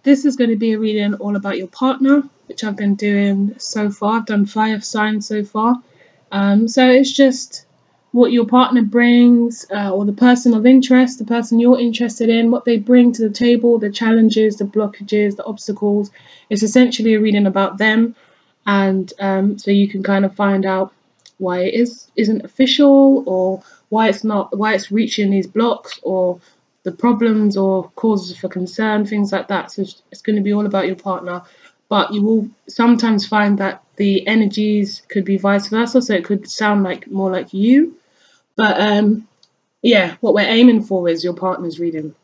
This is going to be a reading all about your partner, which I've been doing so far. I've done 5 signs so far. So it's just what your partner brings, or the person of interest, the person you're interested in, what they bring to the table, the challenges, the blockages, the obstacles. It's essentially a reading about them, and so you can kind of find out why it isn't official, or why it's reaching these blocks, or the problems or causes for concern, things like that. So it's going to be all about your partner, but you will sometimes find that the energies could be vice versa, so it could sound like more like you. But yeah, what we're aiming for is your partner's reading.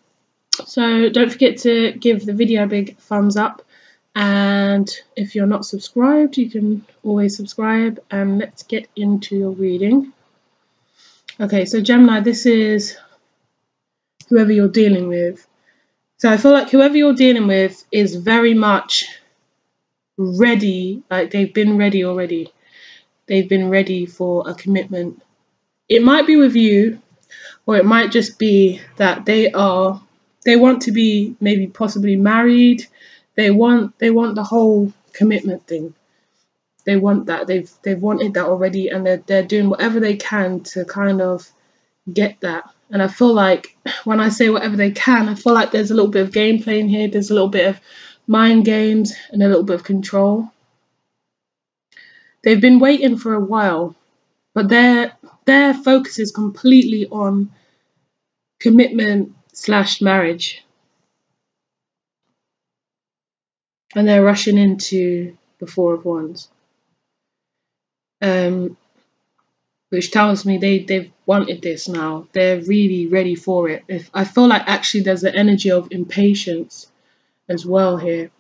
So don't forget to give the video a big thumbs up, and if you're not subscribed, you can always subscribe. And let's get into your reading. Okay, so Gemini, this is whoever you're dealing with. So I feel like whoever you're dealing with is very much ready, like they've been ready already. They've been ready for a commitment. It might be with you, or it might just be that they want to be maybe possibly married. They want the whole commitment thing. They want that. They've wanted that already, and they're doing whatever they can to kind of get that. And I feel like when I say whatever they can, I feel like there's a little bit of gameplay in here. There's a little bit of mind games and a little bit of control. They've been waiting for a while, but their focus is completely on commitment/marriage. And they're rushing into the Four of Wands. Which tells me they've wanted this now. They're really ready for it. I feel like actually there's an energy of impatience as well here.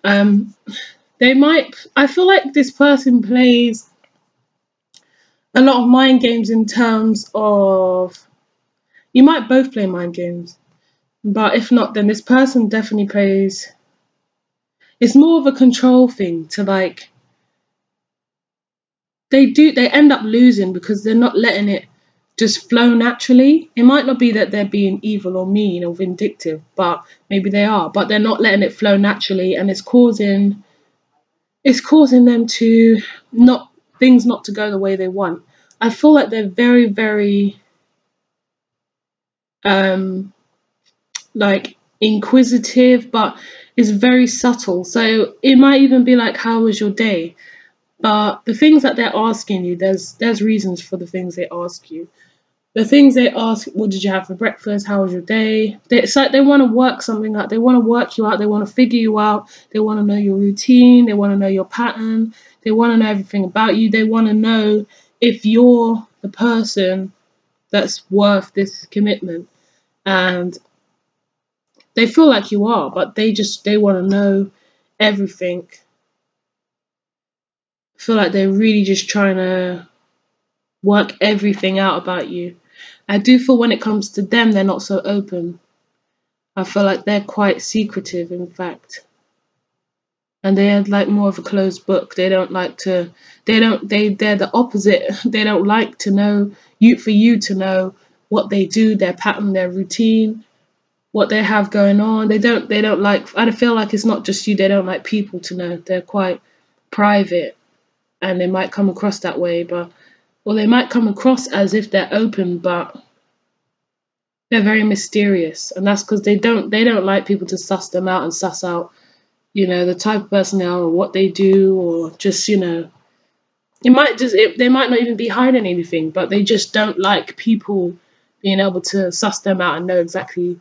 I feel like this person plays a lot of mind games in terms of, you might both play mind games, but if not, then this person definitely plays, it's more of a control thing to like, they end up losing because they're not letting it just flow naturally. It might not be that they're being evil or mean or vindictive, but maybe they are, but they're not letting it flow naturally, and it's causing them to things not to go the way they want. I feel like they're very, very like inquisitive, but it's very subtle. So it might even be like, how was your day? But the things that they're asking you, there's reasons for the things they ask you. The things they ask, what did you have for breakfast? How was your day? It's like they want to work something out. They want to work you out. They want to figure you out. They want to know your routine. They want to know your pattern. They want to know everything about you. They want to know if you're the person that's worth this commitment. And they feel like you are, but they want to know everything. I feel like they're really just trying to work everything out about you. I do feel when it comes to them, they're not so open. I feel like they're quite secretive, in fact. And they're like more of a closed book. They're the opposite. They don't like to know for you to know what they do, their pattern, their routine, what they have going on. They don't like, I feel like it's not just you, they don't like people to know. They're quite private, and they might come across that way, or they might come across as if they're open, but they're very mysterious. And that's because they don't like people to suss them out and suss out, the type of person they are, or what they do, or just, they might not even be hiding anything, but they just don't like people being able to suss them out and know exactly,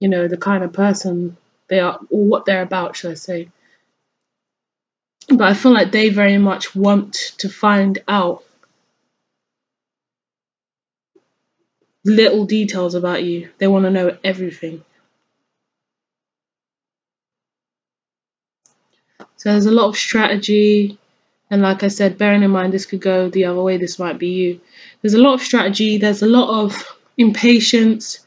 the kind of person they are, or what they're about, should I say. But I feel like they very much want to find out little details about you. They want to know everything. So there's a lot of strategy, and like I said, bearing in mind this could go the other way, this might be you. There's a lot of strategy, there's a lot of impatience.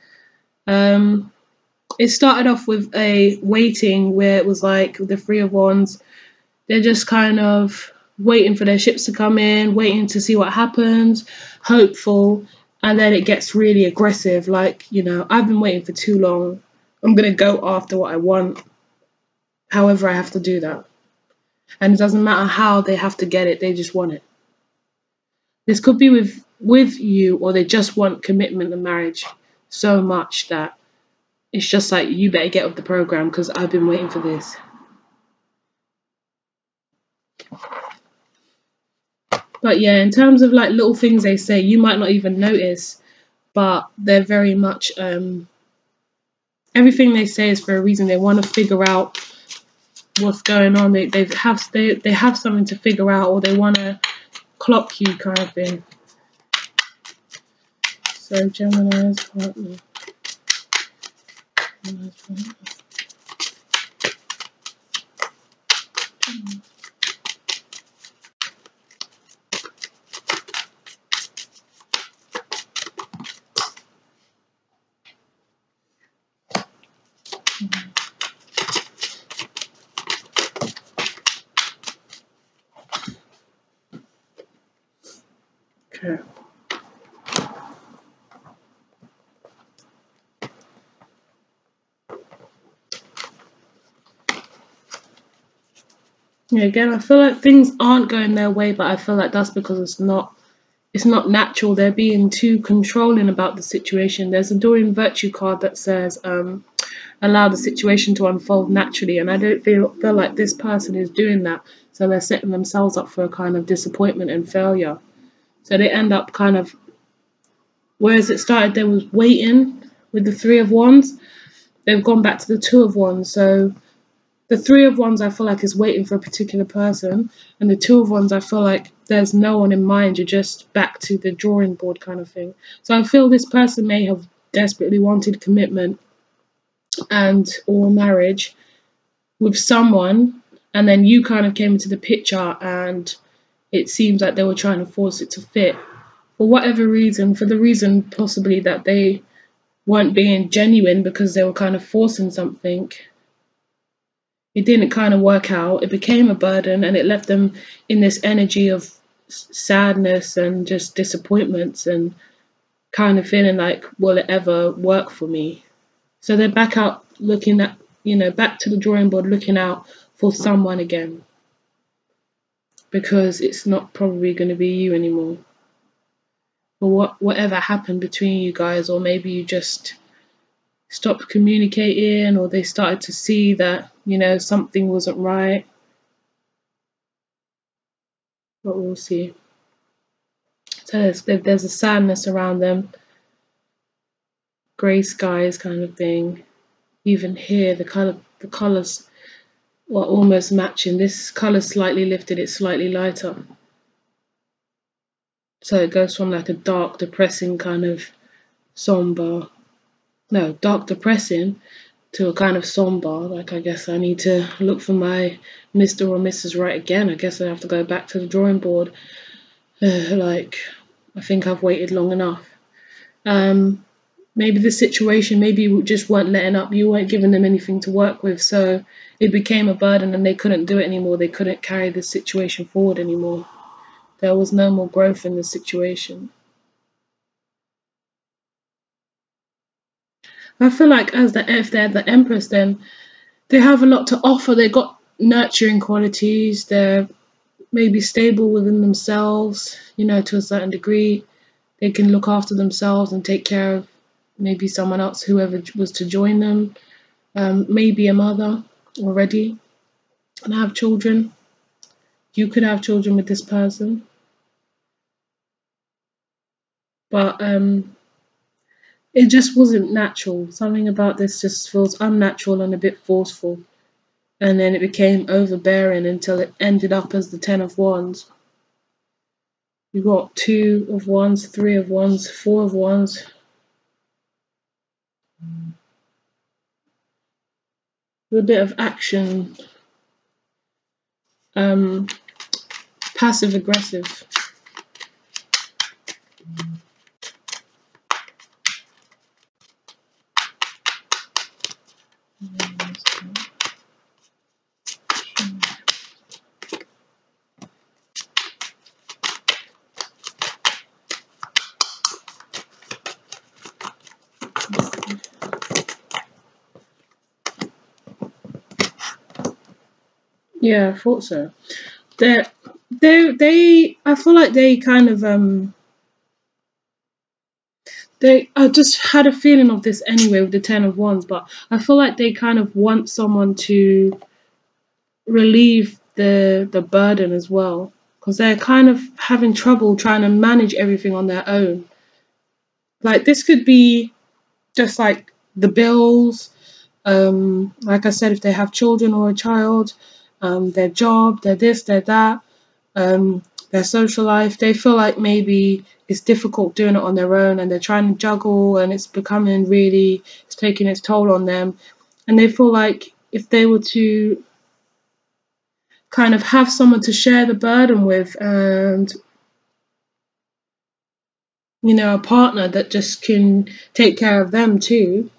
It started off with a waiting, where it was like the Three of Wands. They're just kind of waiting for their ships to come in, waiting to see what happens, hopeful, and then it gets really aggressive. Like, I've been waiting for too long. I'm going to go after what I want, however I have to do that. And it doesn't matter how they have to get it, they just want it. This could be with you, or they just want commitment and marriage so much that it's just like, you better get with the program because I've been waiting for this. But yeah, in terms of like little things they say, you might not even notice, but they're very much, everything they say is for a reason. They want to figure out what's going on. They have something to figure out, or they want to clock you, kind of thing. So Gemini's partner. Okay. Yeah, again, I feel like things aren't going their way, but I feel like that's because it's not natural. They're being too controlling about the situation. There's a Dorian Virtue card that says, allow the situation to unfold naturally, and I don't feel like this person is doing that. So they're setting themselves up for a kind of disappointment and failure. So they end up kind of, whereas it started, there was waiting with the Three of Wands, they've gone back to the Two of Wands. So the Three of Wands, I feel like, is waiting for a particular person, and the Two of Wands, I feel like there's no one in mind. You're just back to the drawing board kind of thing. So I feel this person may have desperately wanted commitment and or marriage with someone, and then you kind of came into the picture, and it seems like they were trying to force it to fit for whatever reason, for the reason possibly that they weren't being genuine because they were kind of forcing something. It didn't kind of work out. It became a burden, and it left them in this energy of sadness and just disappointments, and kind of feeling like, will it ever work for me? So they're back out looking at, back to the drawing board, looking out for someone again, because it's not probably going to be you anymore. Or whatever happened between you guys, or maybe you just stopped communicating, or they started to see that, something wasn't right. But we'll see. So there's a sadness around them, grey skies kind of thing. Even here, the colours were almost matching. This colour slightly lifted, it's slightly lighter. So it goes from like a dark, depressing kind of dark depressing to a kind of somber. Like, I guess I need to look for my Mr. or Mrs. Right again. I guess I have to go back to the drawing board. Like, I think I've waited long enough. Maybe the situation, maybe you just weren't letting up. You weren't giving them anything to work with, so it became a burden, and they couldn't do it anymore. They couldn't carry the situation forward anymore. There was no more growth in the situation. I feel like if they're the Empress, then they have a lot to offer. They've got nurturing qualities. They're maybe stable within themselves, to a certain degree. They can look after themselves and take care of maybe someone else, whoever was to join them. Maybe a mother already, and have children. You could have children with this person. But it just wasn't natural. Something about this just feels unnatural and a bit forceful. And then it became overbearing until it ended up as the Ten of Wands. You got Two of Wands, Three of Wands, Four of Wands. With a bit of action. Passive aggressive. Yeah, I thought so. I feel like they kind of I just had a feeling of this anyway with the Ten of Wands, but I feel like they kind of want someone to relieve the burden as well, because they're kind of having trouble trying to manage everything on their own. Like this could be just like the bills, like I said, if they have children or a child, their job, their this, their that, their social life. They feel like maybe it's difficult doing it on their own, and they're trying to juggle, and it's taking its toll on them. And they feel like if they were to kind of have someone to share the burden with, and a partner that just can take care of them too,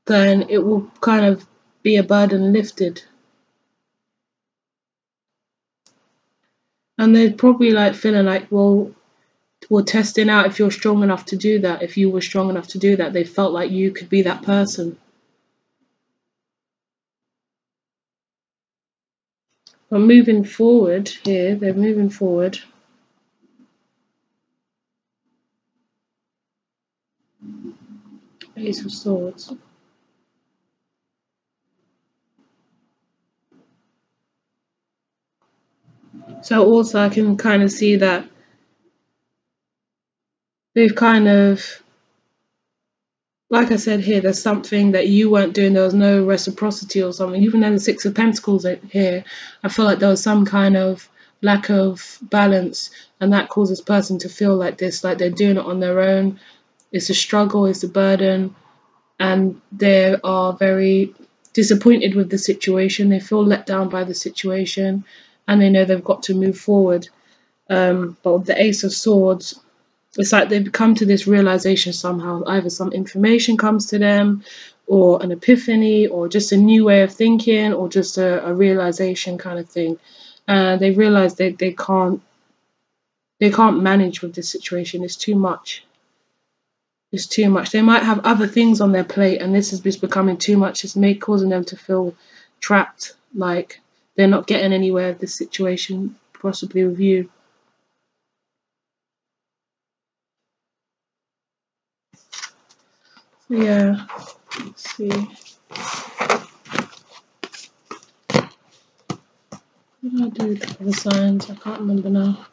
then it will kind of be a burden lifted. And they're probably like feeling like, well, we're testing out if you're strong enough to do that. If you were strong enough to do that, they felt like you could be that person. But moving forward here, they're moving forward. Ace of Swords. So also I can kind of see that they've kind of, like I said here, there's something that you weren't doing. There was no reciprocity or something. Even though the Six of Pentacles are here, I feel like there was some kind of lack of balance, and that causes this person to feel like this, like they're doing it on their own. It's a struggle, it's a burden, and they are very disappointed with the situation. They feel let down by the situation, and they know they've got to move forward. But with the Ace of Swords, it's like they've come to this realization somehow. Either some information comes to them, or an epiphany, or just a new way of thinking, or just a realization kind of thing. And they realize they can't manage with this situation. It's too much. It's too much. They might have other things on their plate, and this is just becoming too much. It's causing them to feel trapped, like they're not getting anywhere with this situation, possibly with you. Yeah, let's see. What did I do for the signs? I can't remember now.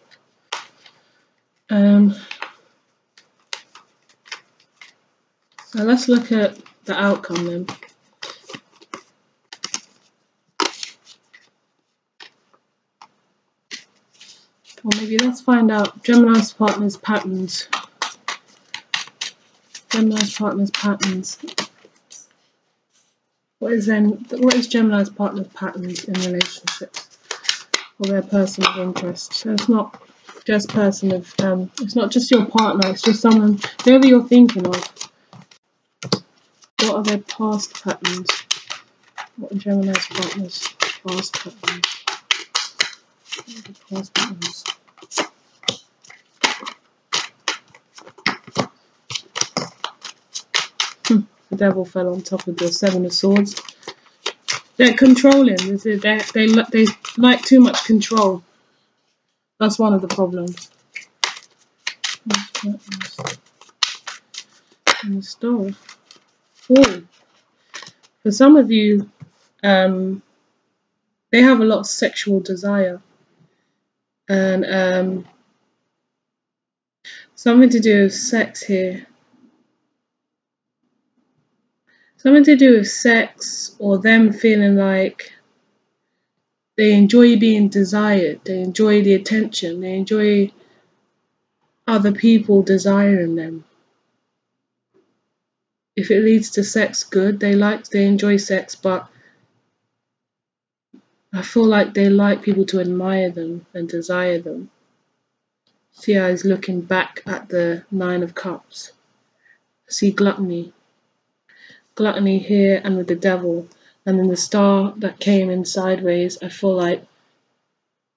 So let's look at the outcome then. Or maybe let's find out Gemini's partner's patterns. Gemini's partner's patterns. What is Gemini's partner's patterns in relationships or their person of interest? So it's not just it's not just your partner, it's just someone, whoever you're thinking of. What are their past patterns? What are Gemini's partner's past patterns? What are the past patterns? The Devil fell on top of the Seven of Swords. They're controlling. They like too much control. That's one of the problems. And the Star. Oh, for some of you, they have a lot of sexual desire, and something to do with sex here. Something to do with sex, or them feeling like they enjoy being desired. They enjoy the attention. They enjoy other people desiring them. If it leads to sex, good. They enjoy sex, but I feel like they like people to admire them and desire them. See how he's looking back at the Nine of Cups. See gluttony. Gluttony here, and with the Devil. And then the Star that came in sideways. I feel like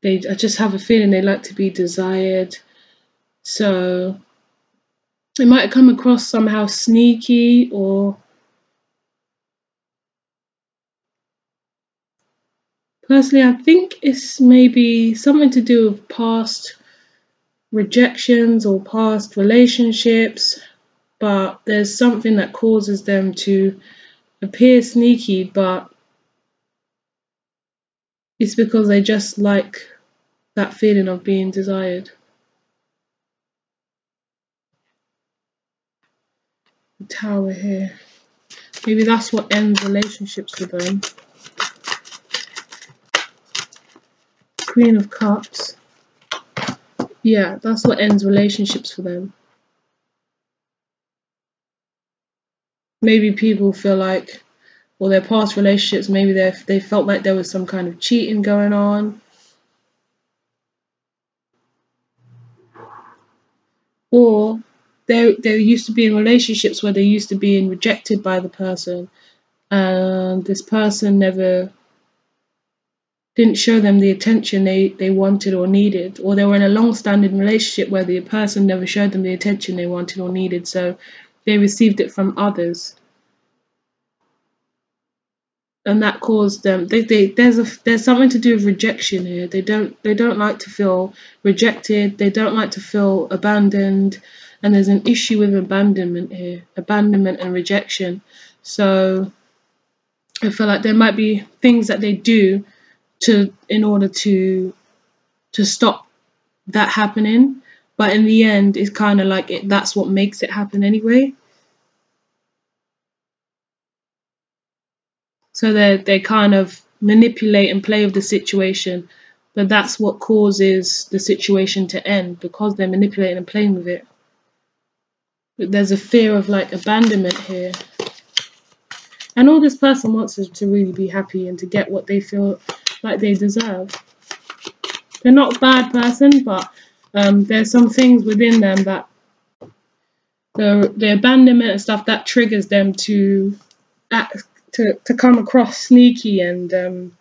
I just have a feeling they like to be desired. So it might come across somehow sneaky, or Personally, I think it's maybe something to do with past rejections or past relationships, but there's something that causes them to appear sneaky, but it's because they just like that feeling of being desired. The Tower here. Maybe that's what ends relationships for them. Queen of Cups. Yeah, that's what ends relationships for them. Maybe people feel like, or their past relationships, maybe they felt like there was some kind of cheating going on. Or they used to be in relationships where they used to being rejected by the person, and this person never didn't show them the attention they wanted or needed, or they were in a long-standing relationship where the person never showed them the attention they wanted or needed, so they received it from others, and that caused them. There's something to do with rejection here. They don't like to feel rejected. They don't like to feel abandoned, and there's an issue with abandonment here, abandonment and rejection. So I feel like there might be things that they do in order to stop that happening, but in the end it's kind of like that's what makes it happen anyway. So they kind of manipulate and play with the situation, but that's what causes the situation to end, because they're manipulating and playing with it. But there's a fear of like abandonment here, and all this person wants is to really be happy and to get what they feel like they deserve. They're not a bad person, but there's some things within them that the abandonment and stuff that triggers them to act, to come across sneaky and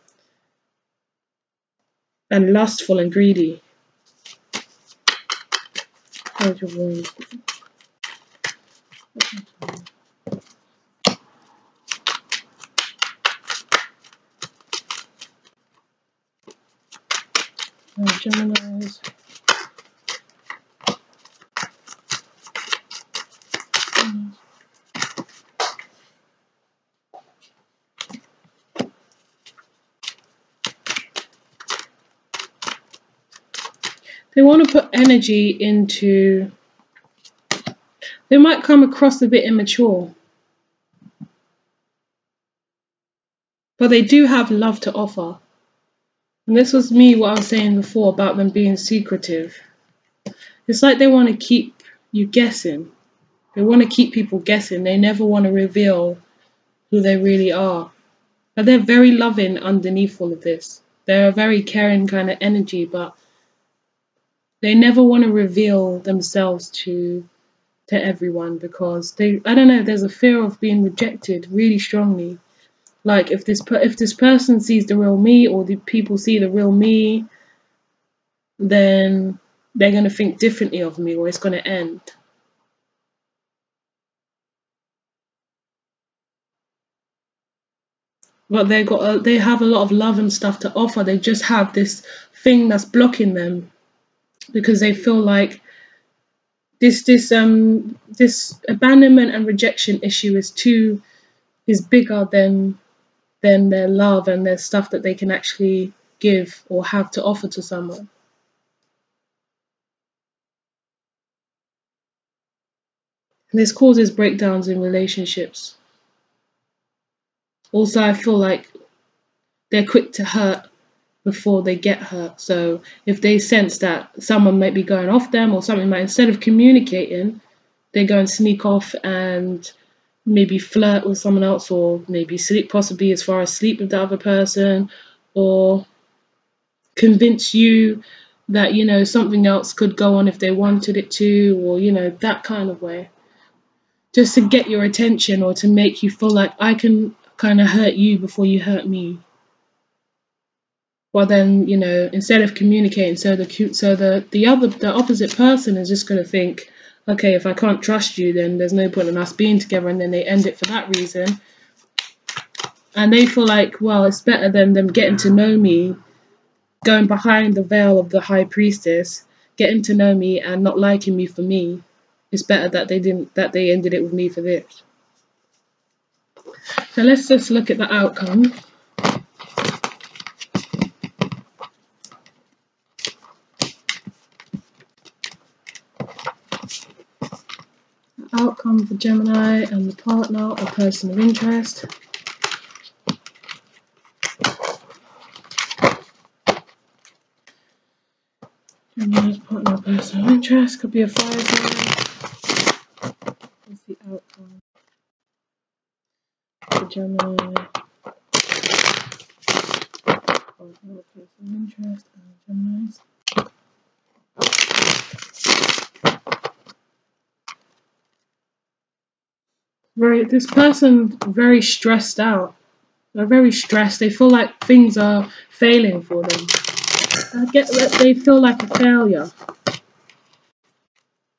lustful and greedy. There's your wound. Geminis. They want to put energy into. They might come across a bit immature, but they do have love to offer. And this was what I was saying before about them being secretive. It's like they want to keep you guessing. They want to keep people guessing. They never want to reveal who they really are. But they're very loving underneath all of this. They're a very caring kind of energy, but they never want to reveal themselves to everyone, because I don't know, there's a fear of being rejected really strongly. Like if this person sees the real me, or the people see the real me, then they're going to think differently of me, or it's going to end. But they have a lot of love and stuff to offer. They just have this thing that's blocking them, because they feel like this abandonment and rejection issue is bigger than their love and their stuff that they can actually give or have to offer to someone. And this causes breakdowns in relationships. Also, I feel like they're quick to hurt before they get hurt. So if they sense that someone might be going off them, or something might, instead of communicating, they go and sneak off and maybe flirt with someone else, or maybe sleep, possibly as far as sleep with the other person, or convince you that, something else could go on if they wanted it to, or, that kind of way. Just to get your attention, or to make you feel like I can kind of hurt you before you hurt me. Well, then, instead of communicating, so the opposite person is just going to think, okay, if I can't trust you, then there's no point in us being together, and then they end it for that reason. And they feel like, well, it's better than them getting to know me, going behind the veil of the high priestess, getting to know me and not liking me for me. It's better that they ended it with me for this. So let's just look at the outcome. Outcome for Gemini and the partner or person of interest. Gemini's partner or person of interest could be a fire sign. What's the outcome for Gemini? Partner or person of interest and Gemini's. This person very stressed out. They're very stressed. They feel like things are failing for them. I get that they feel like a failure.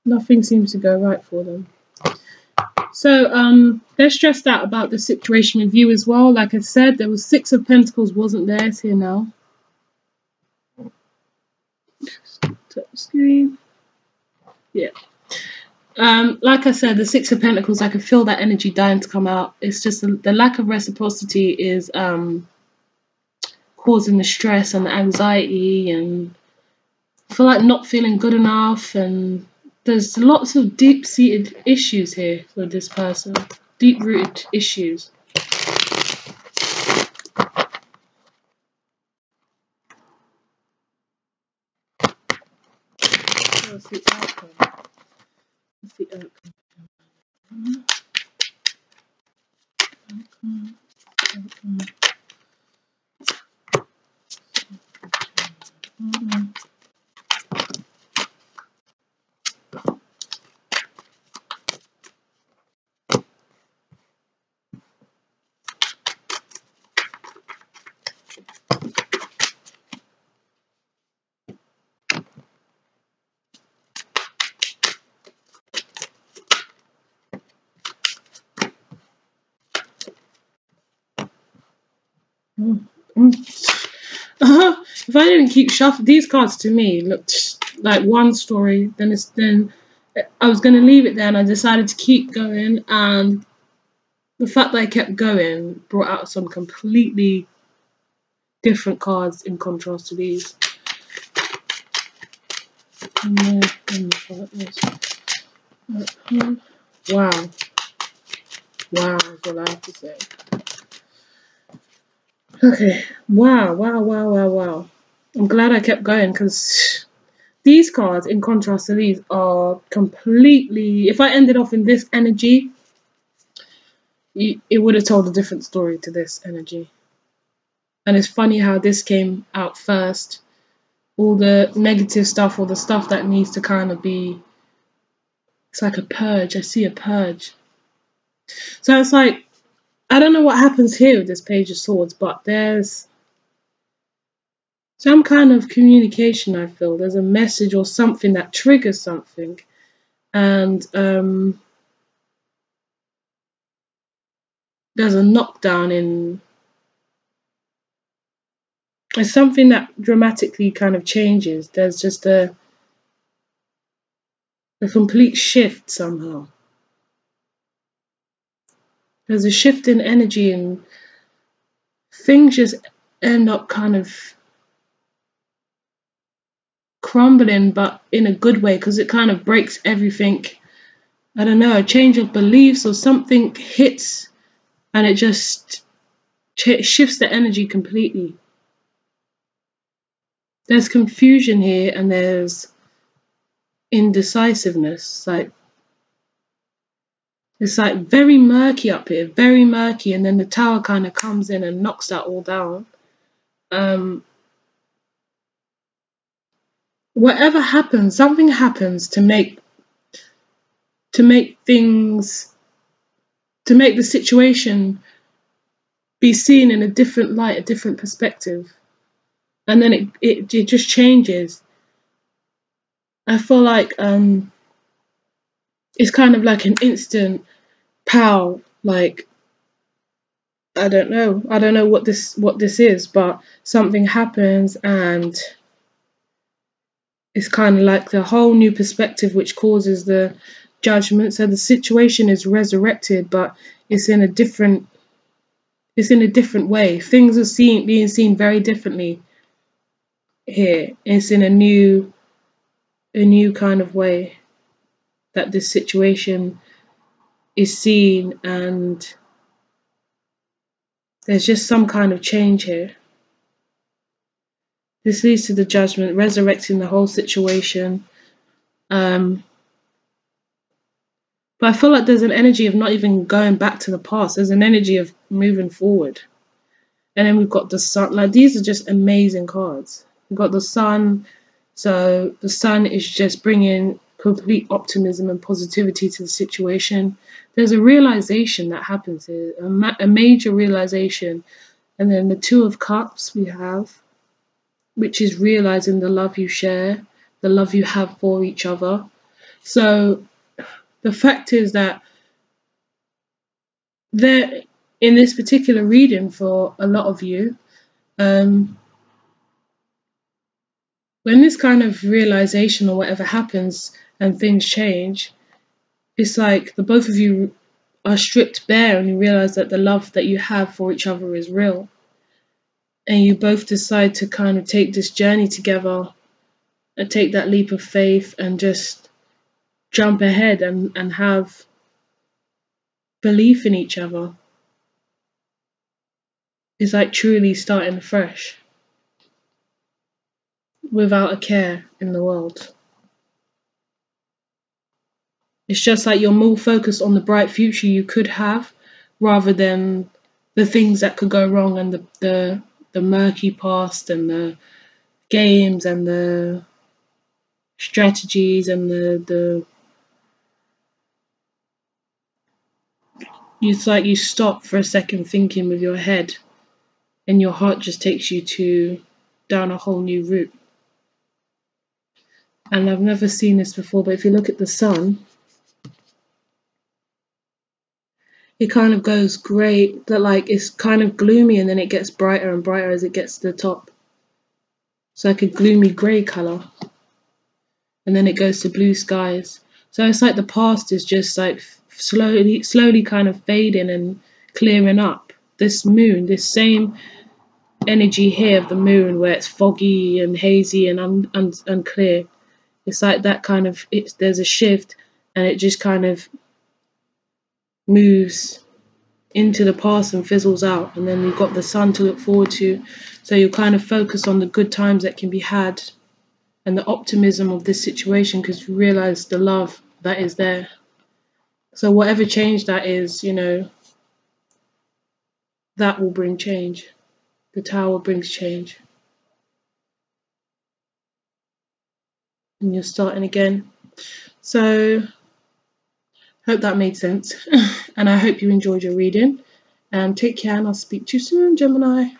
Nothing seems to go right for them. So they're stressed out about the situation with you as well. Like I said, there was 6 of Pentacles wasn't there. It's here now. Touch screen. Yeah. Like I said, the 6 of Pentacles, I can feel that energy dying to come out. It's just the lack of reciprocity is causing the stress and the anxiety, and I feel like not feeling good enough, and there's lots of deep-seated issues here for this person. Deep-rooted issues. What's the outcome? What's the outcome? Outcome. If I didn't keep shuffling these cards, to me looked like one story, then I was going to leave it there, and I decided to keep going, and the fact that I kept going brought out some completely different cards in contrast to these. Wow. Wow is what I have to say. Okay. Wow. I'm glad I kept going, because these cards, in contrast to these, are completely... If I ended off in this energy, it would have told a different story to this energy. And it's funny how this came out first. All the negative stuff, or the stuff that needs to kind of be... It's like a purge. I see a purge. So it's like, I don't know what happens here with this Page of Swords, but there's some kind of communication, I feel. There's a message or something that triggers something. And there's a knockdown in... There's something that dramatically kind of changes. There's just a complete shift somehow. There's a shift in energy, and things just end up kind of crumbling, but in a good way, because it kind of breaks everything. I don't know, a change of beliefs or something hits, and it just shifts the energy completely. There's confusion here, and there's indecisiveness. It's like very murky up here, very murky, and then the Tower kind of comes in and knocks that all down. Whatever happens, something happens to make things, to make the situation be seen in a different light, a different perspective, and then it just changes. I feel like it's kind of like an instant pow, like I don't know. I don't know what this is, but something happens and it's kind of like the whole new perspective which causes the judgment. So the situation is resurrected, but it's in a different way. Things are being seen very differently here. It's in a new kind of way that this situation is seen, and there's just some kind of change here. This leads to the judgment, resurrecting the whole situation. But I feel like there's an energy of not even going back to the past. There's an energy of moving forward. And then we've got the sun. Like, these are just amazing cards. We've got the sun. So the sun is just bringing complete optimism and positivity to the situation. There's a realization that happens here, a major realization. And then the Two of Cups we have, which is realizing the love you share, the love you have for each other. So the fact is that there, in this particular reading for a lot of you, when this kind of realization or whatever happens and things change, it's like the both of you are stripped bare and you realize that the love that you have for each other is real. And you both decide to kind of take this journey together and take that leap of faith and just jump ahead and have belief in each other. It's like truly starting afresh without a care in the world. It's just like you're more focused on the bright future you could have rather than the things that could go wrong and the murky past and the games and the strategies and it's like you stop for a second thinking with your head and your heart just takes you down a whole new route. And I've never seen this before, but if you look at the sun, it kind of goes grey, that like it's kind of gloomy and then it gets brighter and brighter as it gets to the top. It's like a gloomy grey colour. And then it goes to blue skies. So it's like the past is just like slowly kind of fading and clearing up. This moon, this same energy here of the moon where it's foggy and hazy and unclear. It's like that kind of, there's a shift and it just kind of moves into the past and fizzles out, and then you've got the sun to look forward to. So you kind of focus on the good times that can be had and the optimism of this situation because you realize the love that is there. So whatever change that is, you know, that will bring change. The Tower brings change. And you're starting again. So hope that made sense. And I hope you enjoyed your reading. Take care and I'll speak to you soon, Gemini.